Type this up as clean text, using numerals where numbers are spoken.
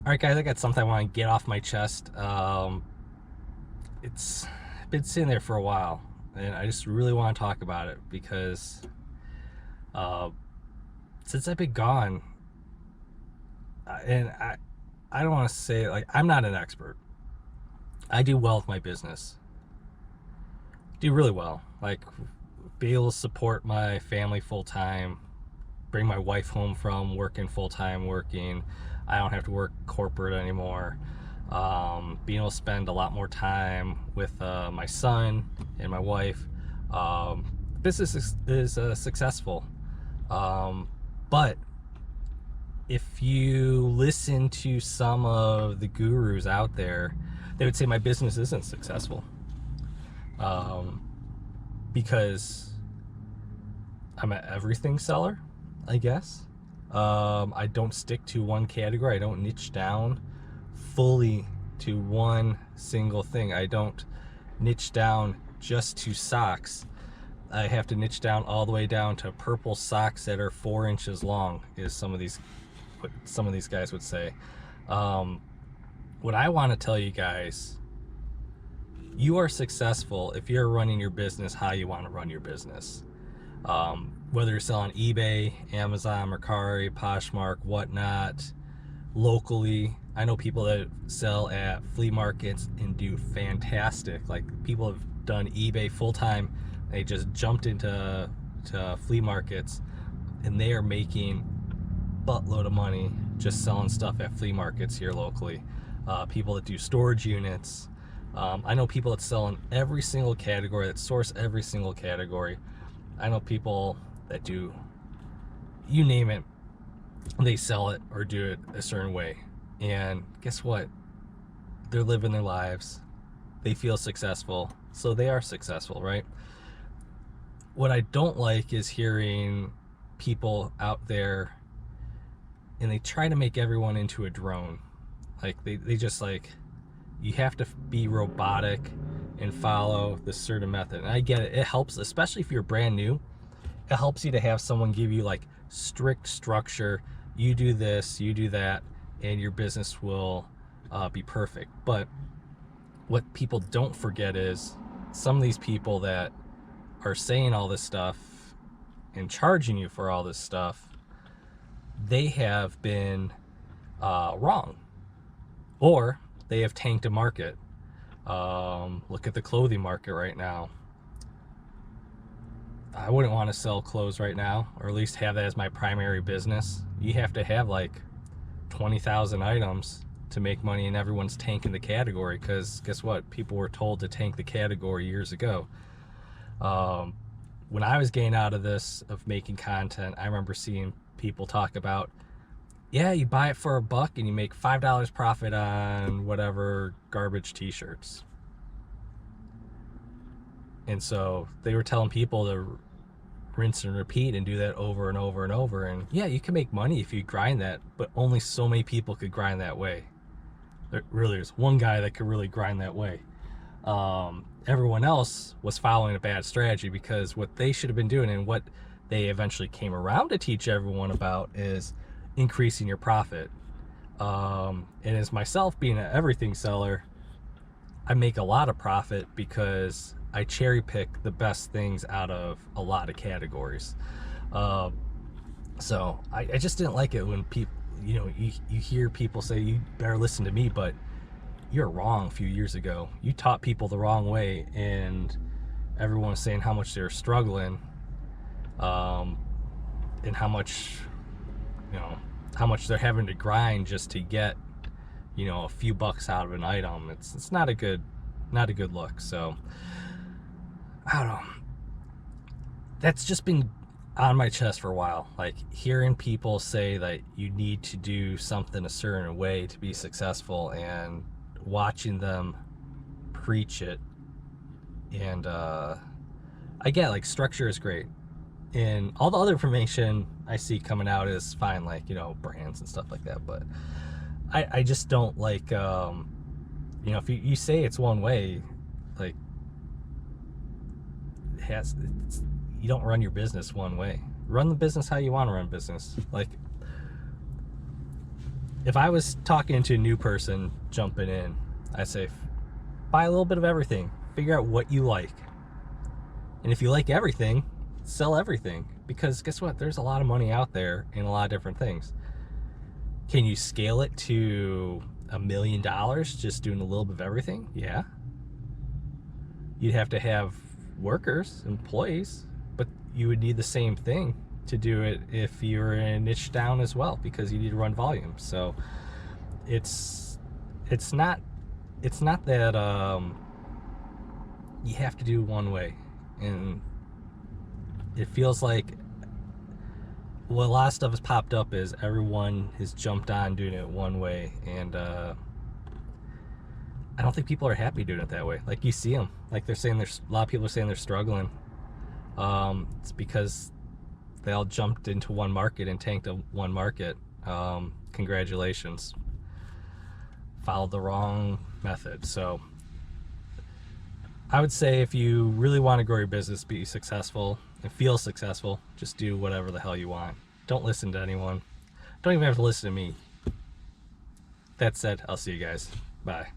All right, guys, I got something I want to get off my chest. It's been sitting there for a while, and I just really want to talk about it because uh, since I've been gone, and I don't want to say like I'm not an expert. I do well with my business, do really well. Like, be able to support my family full time, bring my wife home from working full time, working. I don't have to work corporate anymore. Being able to spend a lot more time with my son and my wife. Business is successful. But if you listen to some of the gurus out there, they would say my business isn't successful um, because I'm an everything seller, I guess. I don't stick to one category. I don't niche down fully to one single thing. I don't niche down just to socks. I have to niche down all the way down to purple socks that are 4 inches long, is what some of these guys would say. Um, what I want to tell you guys, you are successful if you're running your business how you want to run your business. Whether you're selling eBay, Amazon, Mercari, Poshmark, whatnot, locally. I know people that sell at flea markets and do fantastic. Like, people have done eBay full time. They just jumped into flea markets, and they are making buttload of money just selling stuff at flea markets here locally. People that do storage units. I know people that sell in every single category, that source every single category. I know people that do, you name it, they sell it or do it a certain way. And guess what? They're living their lives. They feel successful, so they are successful, right? What I don't like is hearing people out there and they try to make everyone into a drone. Like, they just like, you have to be robotic and follow this certain method. And I get it. It helps, especially if you're brand new. It helps you to have someone give you like strict structure. You do this, you do that, and your business will be perfect. But what people don't forget is some of these people that are saying all this stuff and charging you for all this stuff, they have been wrong, or they have tanked a market. Look at the clothing market right now. I wouldn't want to sell clothes right now, or at least have that as my primary business. You have to have like 20,000 items to make money, and everyone's tanking the category because guess what? People were told to tank the category years ago. Um, when I was getting out of this, of making content, I remember seeing people talk about, yeah, you buy it for $1 and you make $5 profit on whatever garbage t-shirts. And so they were telling people to rinse and repeat and do that over and over and over. And yeah, you can make money if you grind that, but only so many people could grind that way. There's one guy that could really grind that way. Everyone else was following a bad strategy, because what they should have been doing, and what they eventually came around to teach everyone about, is increasing your profit. And as myself being an everything seller, I make a lot of profit because I cherry pick the best things out of a lot of categories. So I just didn't like it when people, you hear people say, you better listen to me, but you're wrong. A few years ago, you taught people the wrong way, and everyone was saying how much they're struggling, and how much, how much they're having to grind just to get, a few bucks out of an item. It's not a good look. So I don't know. That's just been on my chest for a while. Like, hearing people say that you need to do something a certain way to be successful, and watching them preach it. And I get, like, structure is great, and all the other information I see coming out is fine, like, brands and stuff like that. But I just don't like, if you say it's one way, like, you don't run your business one way. Run the business how you want to run business. Like, if I was talking to a new person jumping in, I say buy a little bit of everything, figure out what you like, and if you like everything, sell everything, because guess what, there's a lot of money out there in a lot of different things. Can you scale it to $1 million just doing a little bit of everything? Yeah. You'd have to have workers, employees, but you would need the same thing to do it if you're in a niche down as well, because you need to run volume. So it's not that you have to do one way, and it feels like what a lot of stuff has popped up is everyone has jumped on doing it one way, and I don't think people are happy doing it that way. Like, you see them, like they're saying, there's a lot of people are saying they're struggling. It's because they all jumped into one market and tanked one market. Congratulations, followed the wrong method. So I would say, if you really want to grow your business, be successful, and feel successful, just do whatever the hell you want. Don't listen to anyone. Don't even have to listen to me. That said, I'll see you guys. Bye.